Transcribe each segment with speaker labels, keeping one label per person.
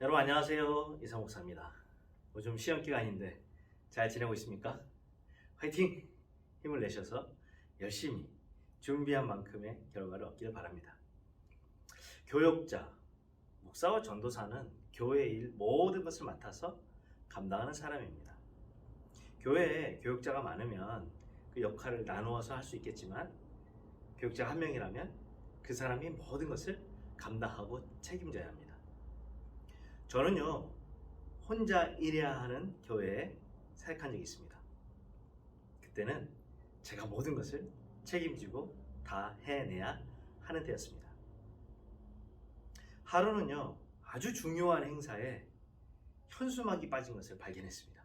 Speaker 1: 여러분 안녕하세요. 이상 목사입니다. 요즘 시험 기간인데 잘 지내고 있습니까? 화이팅! 힘을 내셔서 열심히 준비한 만큼의 결과를 얻기를 바랍니다. 교역자, 목사와 전도사는 교회의 일 모든 것을 맡아서 감당하는 사람입니다. 교회에 교역자가 많으면 그 역할을 나누어서 할 수 있겠지만 교역자 한 명이라면 그 사람이 모든 것을 감당하고 책임져야 합니다. 저는요, 혼자 일해야 하는 교회에 사역한 적이 있습니다. 그때는 제가 모든 것을 책임지고 다 해내야 하는 때였습니다. 하루는요, 아주 중요한 행사에 현수막이 빠진 것을 발견했습니다.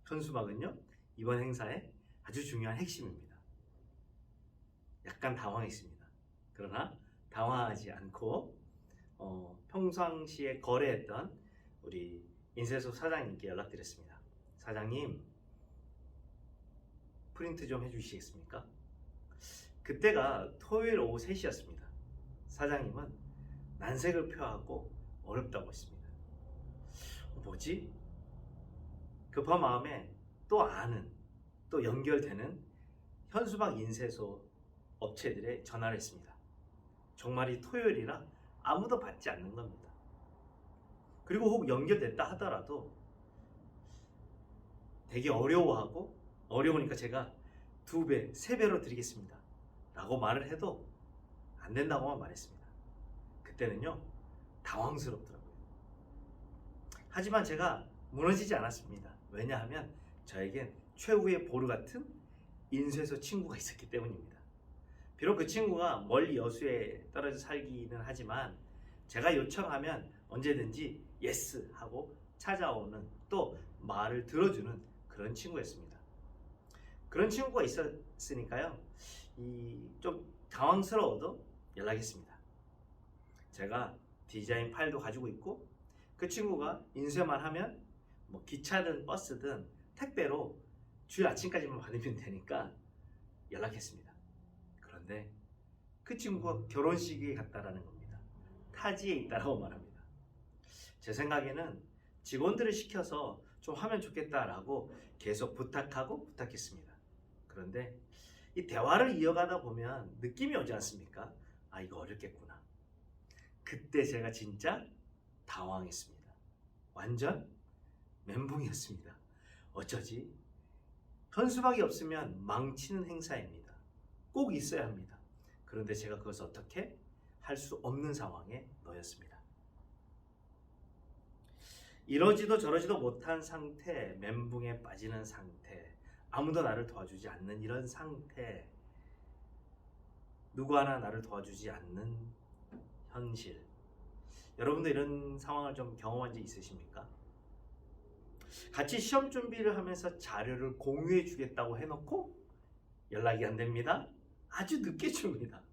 Speaker 1: 현수막은요, 이번 행사의 아주 중요한 핵심입니다. 약간 당황했습니다. 그러나 당황하지 않고 평상시에 거래했던 우리 인쇄소 사장님께 연락드렸습니다. 사장님, 프린트 좀 해주시겠습니까? 그때가 토요일 오후 3시였습니다. 사장님은 난색을 표하고 어렵다고 했습니다. 뭐지? 급한 마음에 또 아는, 또 연결되는 현수막 인쇄소 업체들에 전화를 했습니다. 정말이 토요일이라 아무도 받지 않는 겁니다. 그리고 혹 연결됐다 하더라도 되게 어려워하고, 어려우니까 제가 2배, 3배로 드리겠습니다 라고 말을 해도 안 된다고만 말했습니다. 그때는요, 당황스럽더라고요. 하지만 제가 무너지지 않았습니다. 왜냐하면 저에겐 최후의 보루 같은 인쇄소 친구가 있었기 때문입니다. 비록 그 친구가 멀리 여수에 떨어져 살기는 하지만 제가 요청하면 언제든지 예스 하고 찾아오는, 또 말을 들어주는 그런 친구였습니다. 그런 친구가 있었으니까요, 좀 당황스러워도 연락했습니다. 제가 디자인 파일도 가지고 있고, 그 친구가 인쇄만 하면 뭐 기차든 버스든 택배로 주일 아침까지만 받으면 되니까 연락했습니다. 그런데 그 친구가 결혼식에 갔다라는 겁니다. 타지에 있다라고 말합니다. 제 생각에는 직원들을 시켜서 좀 하면 좋겠다라고 계속 부탁했습니다. 그런데 이 대화를 이어가다 보면 느낌이 오지 않습니까? 아, 이거 어렵겠구나. 그때 제가 진짜 당황했습니다. 완전 멘붕이었습니다. 어쩌지? 현수막이 없으면 망치는 행사입니다. 꼭 있어야 합니다. 그런데 제가 그것을 어떻게 할 수 없는 상황에 놓였습니다. 이러지도 저러지도 못한 상태, 멘붕에 빠지는 상태, 아무도 나를 도와주지 않는 이런 상태, 누구 하나 나를 도와주지 않는 현실. 여러분도 이런 상황을 좀 경험한 적 있으십니까? 같이 시험 준비를 하면서 자료를 공유해 주겠다고 해놓고 연락이 안 됩니다. 아주 늦게 줍니다.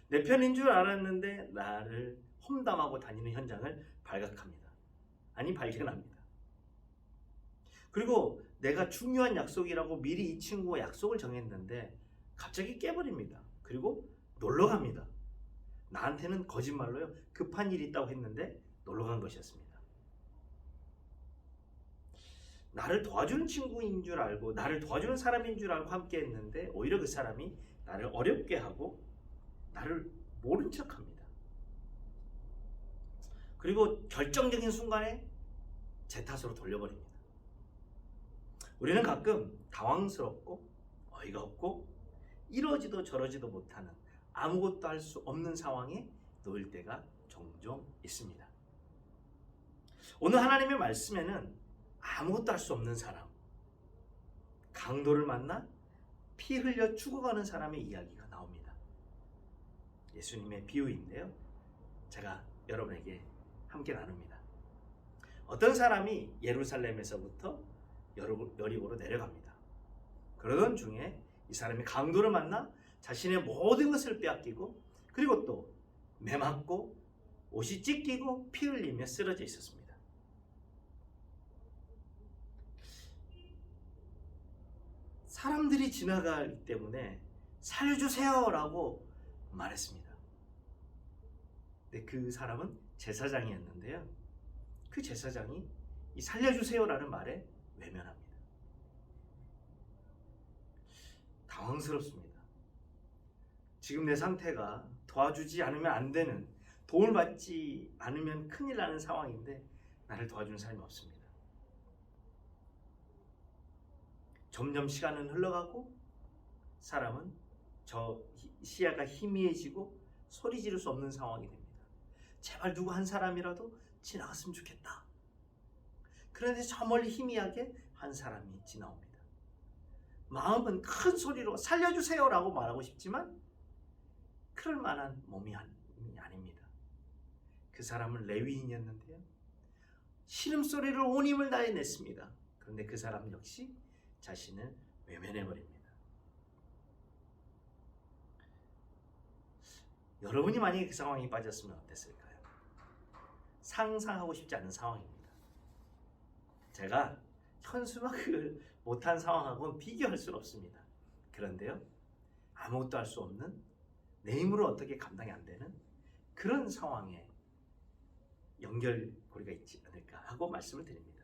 Speaker 1: 내 편인 줄 알았는데 나를 험담하고 다니는 현장을 발각합니다. 아니, 발견합니다. 그리고 내가 중요한 약속이라고 미리 이 친구와 약속을 정했는데 갑자기 깨버립니다. 그리고 놀러 갑니다. 나한테는 거짓말로요, 급한 일이 있다고 했는데 놀러 간 것이었습니다. 나를 도와주는 친구인 줄 알고, 나를 도와주는 사람인 줄 알고 함께 했는데 오히려 그 사람이 나를 어렵게 하고 나를 모른 척합니다. 그리고 결정적인 순간에 제 탓으로 돌려버립니다. 우리는 가끔 당황스럽고 어이가 없고 이러지도 저러지도 못하는, 아무것도 할 수 없는 상황에 놓일 때가 종종 있습니다. 오늘 하나님의 말씀에는 아무것도 할 수 없는 사람, 강도를 만나 피 흘려 죽어가는 사람의 이야기가 나옵니다. 예수님의 비유인데요, 제가 여러분에게 함께 나눕니다. 어떤 사람이 예루살렘에서부터 여리고로 내려갑니다. 그러던 중에 이 사람이 강도를 만나 자신의 모든 것을 빼앗기고, 그리고 또 매맞고 옷이 찢기고 피 흘리며 쓰러져 있었습니다. 사람들이 지나가기 때문에 살려주세요 라고 말했습니다. 근데 그 사람은 제사장이었는데요, 그 제사장이 이 살려주세요라는 말에 외면합니다. 당황스럽습니다. 지금 내 상태가 도와주지 않으면 안 되는, 도움을 받지 않으면 큰일 나는 상황인데 나를 도와주는 사람이 없습니다. 점점 시간은 흘러가고 사람은 저 시야가 희미해지고 소리 지를 수 없는 상황이 됩니다. 제발 누구 한 사람이라도 지나갔으면 좋겠다. 그런데 저 멀리 희미하게 한 사람이 지나옵니다. 마음은 큰 소리로 살려주세요라고 말하고 싶지만 그럴 만한 몸이 아닙니다. 그 사람은 레위인이었는데요, 신음소리를 온 힘을 다해 냈습니다. 그런데 그 사람 역시 자신을 외면해버립니다. 여러분이 만약에 그 상황에 빠졌으면 어땠을까요? 상상하고 싶지 않은 상황입니다. 제가 현수막을 못한 상황하고는 비교할 수는 없습니다. 그런데요, 아무것도 할 수 없는, 내 힘으로 어떻게 감당이 안 되는 그런 상황에 연결고리가 있지 않을까 하고 말씀을 드립니다.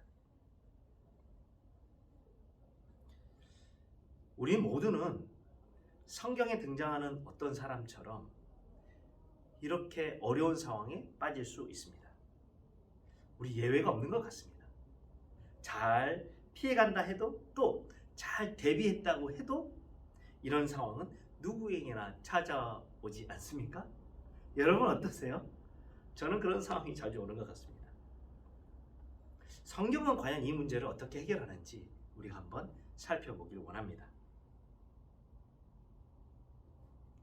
Speaker 1: 우리 모두는 성경에 등장하는 어떤 사람처럼 이렇게 어려운 상황에 빠질 수 있습니다. 우리 예외가 없는 것 같습니다. 잘 피해간다 해도, 또 잘 대비했다고 해도 이런 상황은 누구에게나 찾아오지 않습니까? 여러분 어떠세요? 저는 그런 상황이 자주 오는 것 같습니다. 성경은 과연 이 문제를 어떻게 해결하는지 우리가 한번 살펴보길 원합니다.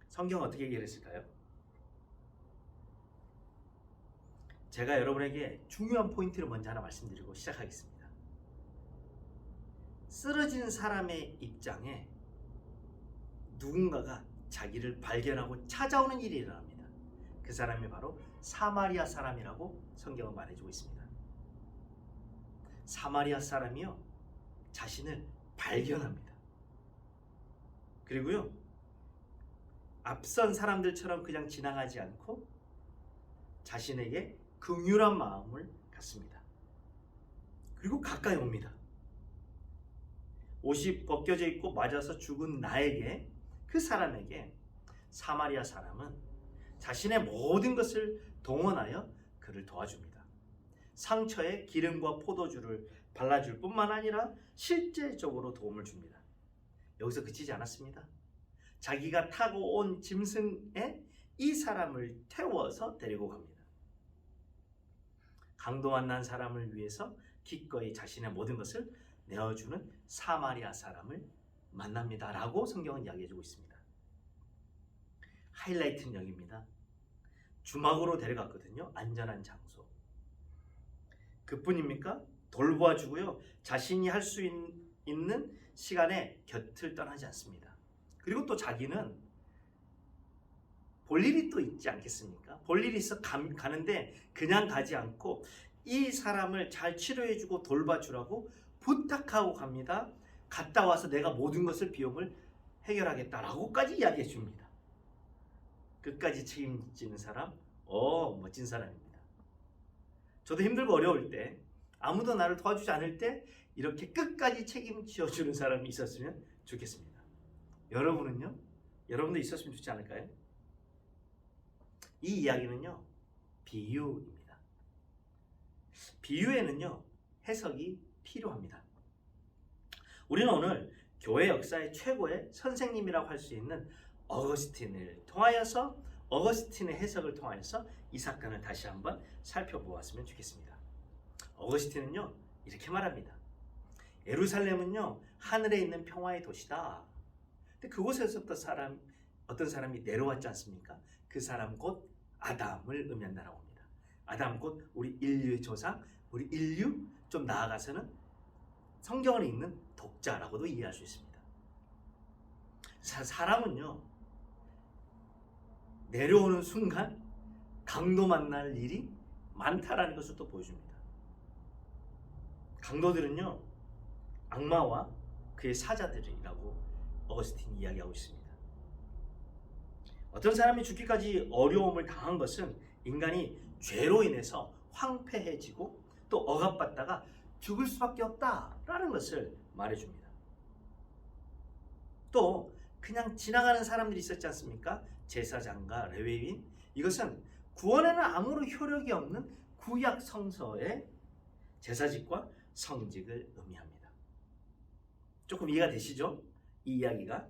Speaker 1: 성경은 어떻게 해결했을까요? 제가 여러분에게 중요한 포인트를 먼저 하나 말씀드리고 시작하겠습니다. 쓰러진 사람의 입장에 누군가가 자기를 발견하고 찾아오는 일이 일어납니다. 그 사람이 바로 사마리아 사람이라고 성경은 말해주고 있습니다. 사마리아 사람이요, 자신을 발견합니다. 그리고요, 앞선 사람들처럼 그냥 지나가지 않고 자신에게 긍휼한 마음을 갖습니다. 그리고 가까이 옵니다. 옷이 벗겨져 있고 맞아서 죽은 나에게, 그 사람에게 사마리아 사람은 자신의 모든 것을 동원하여 그를 도와줍니다. 상처에 기름과 포도주를 발라줄 뿐만 아니라 실제적으로 도움을 줍니다. 여기서 그치지 않았습니다. 자기가 타고 온 짐승에 이 사람을 태워서 데리고 갑니다. 강도 만난 사람을 위해서 기꺼이 자신의 모든 것을 내어주는 사마리아 사람을 만납니다 라고 성경은 이야기해주고 있습니다. 하이라이트는 여기입니다. 주막으로 데려갔거든요. 안전한 장소. 그뿐입니까? 돌보아주고요, 자신이 할 수 있는 시간에 곁을 떠나지 않습니다. 그리고 또 자기는 볼 일이 또 있지 않겠습니까? 볼 일이 있어 가는데 그냥 가지 않고 이 사람을 잘 치료해주고 돌봐주라고 부탁하고 갑니다. 갔다 와서 내가 모든 것을 비용을 해결하겠다라고까지 이야기해 줍니다. 끝까지 책임지는 사람, 멋진 사람입니다. 저도 힘들고 어려울 때, 아무도 나를 도와주지 않을 때 이렇게 끝까지 책임져 주는 사람이 있었으면 좋겠습니다. 여러분은요? 여러분도 있었으면 좋지 않을까요? 이 이야기는요, 비유입니다. 비유에는요, 해석이 필요합니다. 우리는 오늘 교회 역사의 최고의 선생님이라고 할 수 있는 어거스틴을 통하여서, 어거스틴의 해석을 통하여서 이 사건을 다시 한번 살펴보았으면 좋겠습니다. 어거스틴은요, 이렇게 말합니다. 예루살렘은요, 하늘에 있는 평화의 도시다. 근데 그곳에서부터 어떤 사람이 내려왔지 않습니까? 그 사람 곧 아담을 의미한다라고 합니다. 아담 곧 우리 인류의 조상, 우리 인류, 좀 나아가서는 성경을 읽는 독자라고도 이해할 수 있습니다. 사람은요, 내려오는 순간 강도 만날 일이 많다라는 것을 또 보여줍니다. 강도들은요, 악마와 그의 사자들이라고 어거스틴이 이야기하고 있습니다. 어떤 사람이 죽기까지 어려움을 당한 것은 인간이 죄로 인해서 황폐해지고 또 억압받다가 죽을 수밖에 없다라는 것을 말해줍니다. 또 그냥 지나가는 사람들이 있었지 않습니까? 제사장과 레위인. 이것은 구원에는 아무런 효력이 없는 구약 성서의 제사직과 성직을 의미합니다. 조금 이해가 되시죠? 이 이야기가.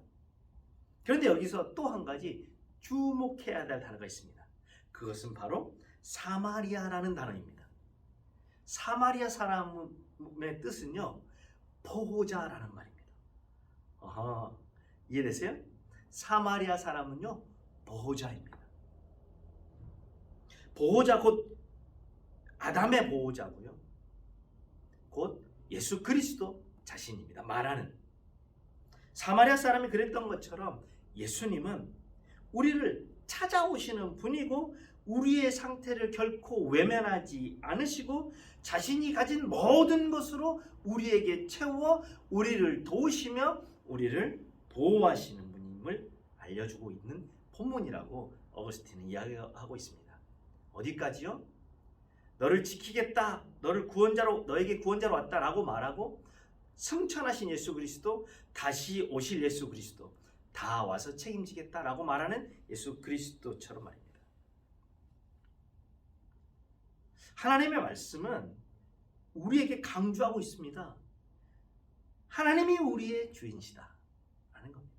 Speaker 1: 그런데 여기서 또 한 가지 주목해야 될 단어가 있습니다. 그것은 바로 사마리아라는 단어입니다. 사마리아 사람의 뜻은요, 보호자라는 말입니다. 아하, 이해되세요? 사마리아 사람은요, 보호자입니다. 보호자 곧 아담의 보호자고요. 곧 예수 그리스도 자신입니다. 말하는. 사마리아 사람이 그랬던 것처럼 예수님은 우리를 찾아오시는 분이고 우리의 상태를 결코 외면하지 않으시고 자신이 가진 모든 것으로 우리에게 채워 우리를 도우시며 우리를 보호하시는 분임을 알려주고 있는 본문이라고 어거스틴은 이야기하고 있습니다. 어디까지요? 너를 지키겠다, 너에게 구원자로 왔다라고 말하고 승천하신 예수 그리스도, 다시 오실 예수 그리스도, 다 와서 책임지겠다라고 말하는 예수 그리스도처럼 말입니다. 하나님의 말씀은 우리에게 강조하고 있습니다. 하나님이 우리의 주인이시다 라는 겁니다.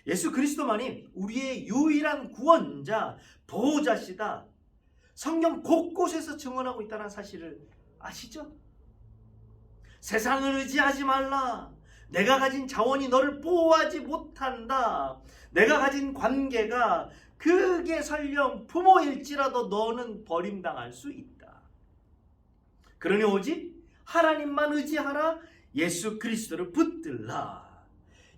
Speaker 1: 예수 그리스도만이 우리의 유일한 구원자, 보호자시다. 성경 곳곳에서 증언하고 있다는 사실을 아시죠? 세상을 의지하지 말라. 내가 가진 자원이 너를 보호하지 못한다. 내가 가진 관계가 그게 설령 부모일지라도 너는 버림당할 수 있다. 그러니 오직 하나님만 의지하라. 예수 그리스도를 붙들라.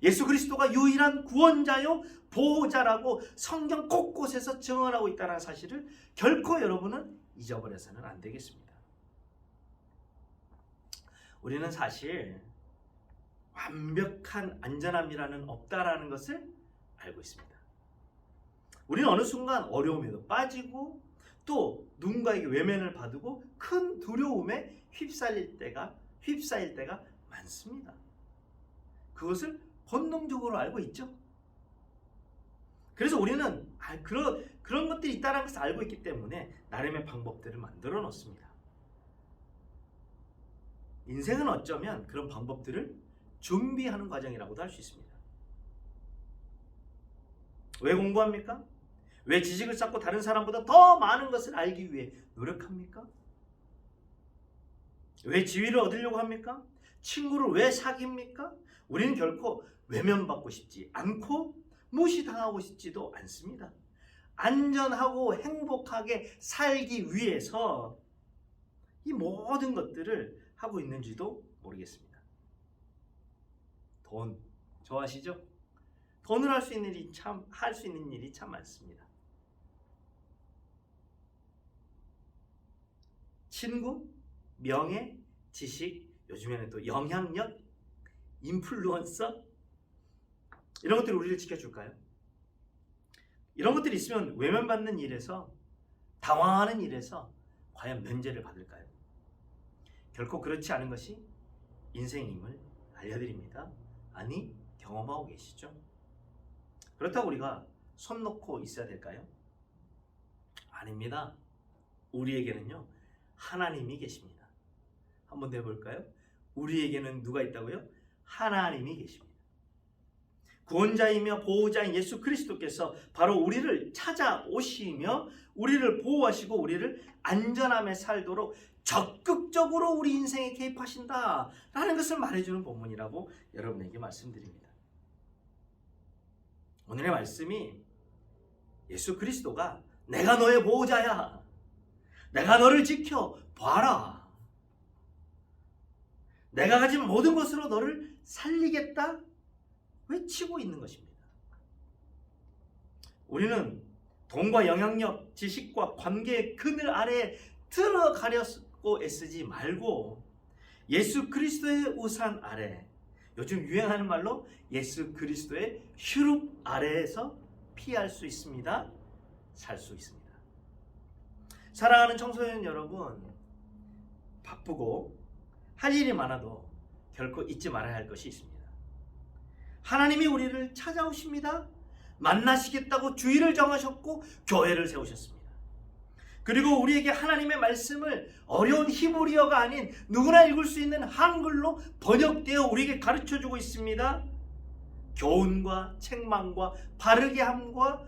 Speaker 1: 예수 그리스도가 유일한 구원자요 보호자라고 성경 곳곳에서 증언하고 있다는 사실을 결코 여러분은 잊어버려서는 안 되겠습니다. 우리는 사실 완벽한 안전함이라는 없다라는 것을 알고 있습니다. 우리는 어느 순간 어려움에도 빠지고 또 누군가에게 외면을 받고 큰 두려움에 휩싸일 때가 많습니다. 그것을 본능적으로 알고 있죠. 그래서 우리는 그런 것들이 있다는 것을 알고 있기 때문에 나름의 방법들을 만들어 놓습니다. 인생은 어쩌면 그런 방법들을 준비하는 과정이라고도 할 수 있습니다. 왜 공부합니까? 왜 지식을 쌓고 다른 사람보다 더 많은 것을 알기 위해 노력합니까? 왜 지위를 얻으려고 합니까? 친구를 왜 사깁니까? 우리는 결코 외면받고 싶지 않고 무시당하고 싶지도 않습니다. 안전하고 행복하게 살기 위해서 이 모든 것들을 하고 있는지도 모르겠습니다. 돈 좋아하시죠? 돈을 할 수 있는 일이 참 많습니다. 친구, 명예, 지식, 요즘에는 또 영향력, 인플루언서 이런 것들이 우리를 지켜줄까요? 이런 것들이 있으면 외면받는 일에서 당황하는 일에서 과연 면제를 받을까요? 결코 그렇지 않은 것이 인생임을 알려드립니다. 아니, 경험하고 계시죠? 그렇다고 우리가 손 놓고 있어야 될까요? 아닙니다. 우리에게는요, 하나님이 계십니다. 한번 더 해볼까요? 우리에게는 누가 있다고요? 하나님이 계십니다. 구원자이며 보호자인 예수 그리스도께서 바로 우리를 찾아오시며 우리를 보호하시고 우리를 안전함에 살도록 적극적으로 우리 인생에 개입하신다라는 것을 말해주는 본문이라고 여러분에게 말씀드립니다. 오늘의 말씀이 예수 그리스도가 내가 너의 보호자야. 내가 너를 지켜봐라. 내가 가진 모든 것으로 너를 살리겠다 외치고 있는 것입니다. 우리는 돈과 영향력, 지식과 관계의 그늘 아래에 들어가려고 애쓰지 말고 예수 그리스도의 우산 아래, 요즘 유행하는 말로 예수 그리스도의 슈룹 아래에서 피할 수 있습니다. 살 수 있습니다. 사랑하는 청소년 여러분, 바쁘고 할 일이 많아도 결코 잊지 말아야 할 것이 있습니다. 하나님이 우리를 찾아오십니다. 만나시겠다고 주일을 정하셨고 교회를 세우셨습니다. 그리고 우리에게 하나님의 말씀을 어려운 히브리어가 아닌 누구나 읽을 수 있는 한글로 번역되어 우리에게 가르쳐주고 있습니다. 교훈과 책망과 바르게 함과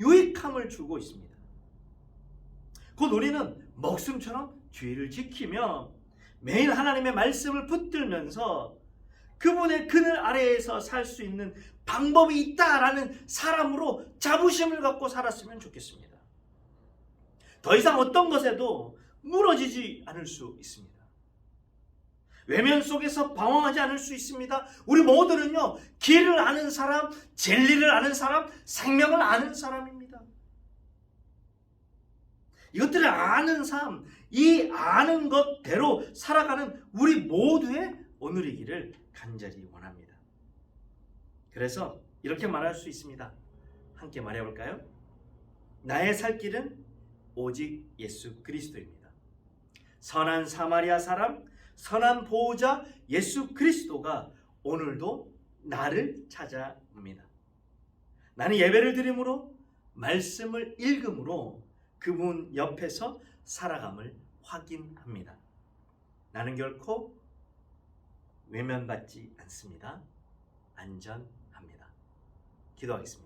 Speaker 1: 유익함을 주고 있습니다. 곧 우리는 목숨처럼 주의를 지키며 매일 하나님의 말씀을 붙들면서 그분의 그늘 아래에서 살 수 있는 방법이 있다라는 사람으로 자부심을 갖고 살았으면 좋겠습니다. 더 이상 어떤 것에도 무너지지 않을 수 있습니다. 외면 속에서 방황하지 않을 수 있습니다. 우리 모두는요, 길을 아는 사람, 진리를 아는 사람, 생명을 아는 사람입니다. 이것들을 아는 삶, 이 아는 것대로 살아가는 우리 모두의 오늘이기를 간절히 원합니다. 그래서 이렇게 말할 수 있습니다. 함께 말해볼까요? 나의 살 길은 오직 예수 그리스도입니다. 선한 사마리아 사람, 선한 보호자 예수 그리스도가 오늘도 나를 찾아옵니다. 나는 예배를 드림으로 말씀을 읽음으로 그분 옆에서 살아감을 확인합니다. 나는 결코 외면받지 않습니다. 안전합니다. 기도하겠습니다.